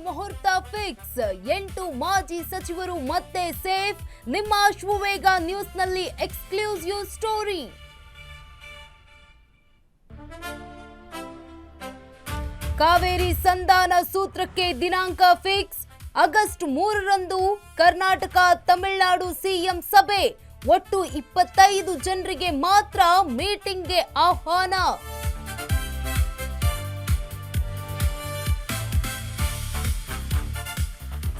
ಮುಹೂರ್ತ ಫಿಕ್ಸ್ 8 ಮಾಜಿ ಸಚಿವರು ಮತ್ತೆ ಸೇಫ್ ನಿಮ್ಮ ಅಶ್ವವೇಗ ನ್ಯೂಸ್ನಲ್ಲಿ ಎಕ್ಸ್ಕ್ಲೂಸಿವ್ ಸ್ಟೋರಿ ಕಾವೇರಿ ಸಂಧಾನ ಸೂತ್ರಕ್ಕೆ ದಿನಾಂಕ ಫಿಕ್ಸ್ ಆಗಸ್ಟ್ 3ರಂದು ಕರ್ನಾಟಕ ತಮಿಳುನಾಡು ಸಿಎಂ ಸಭೆ ಒಟ್ಟು 25 ಜನರಿಗೆ ಮಾತ್ರ ಮೀಟಿಂಗ್ಗೆ ಆಹ್ವಾನ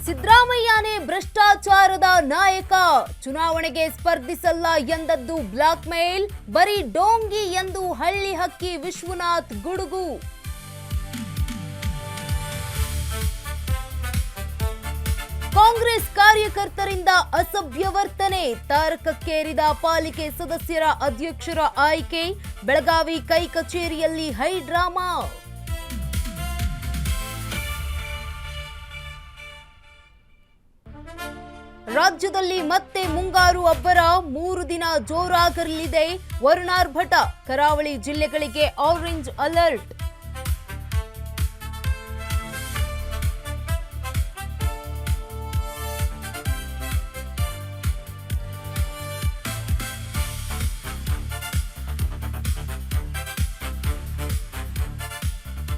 ಸಿದ್ದರಾಮಯ್ಯನೇ ಭ್ರಷ್ಟಾಚಾರದ ನಾಯಕ ಚುನಾವಣೆಗೆ ಸ್ಪರ್ಧಿಸಲ್ಲ ಎಂದದ್ದು ಬ್ಲಾಕ್ ಮೇಲ್ ಬರೀ ಡೋಂಗಿ ಎಂದು ಹಳ್ಳಿ ಹಕ್ಕಿ ವಿಶ್ವನಾಥ್ ಗುಡುಗು ಕಾಂಗ್ರೆಸ್ ಕಾರ್ಯಕರ್ತರಿಂದ ಅಸಭ್ಯ ವರ್ತನೆ ತಾರಕಕ್ಕೇರಿದ ಪಾಲಿಕೆ ಸದಸ್ಯರ ಅಧ್ಯಕ್ಷರ ಆಯ್ಕೆ ಬೆಳಗಾವಿ ಕೈ ಕಚೇರಿಯಲ್ಲಿ ಹೈ ಡ್ರಾಮಾ ರಾಜ್ಯದಲ್ಲಿ ಮತ್ತೆ ಮುಂಗಾರು ಅಬ್ಬರ 3 ದಿನ ಜೋರಾಗಲಿದೆ ವರುಣಾರ್ಭಟ ಕರಾವಳಿ ಜಿಲ್ಲೆಗಳಿಗೆ ಆರೆಂಜ್ ಅಲರ್ಟ್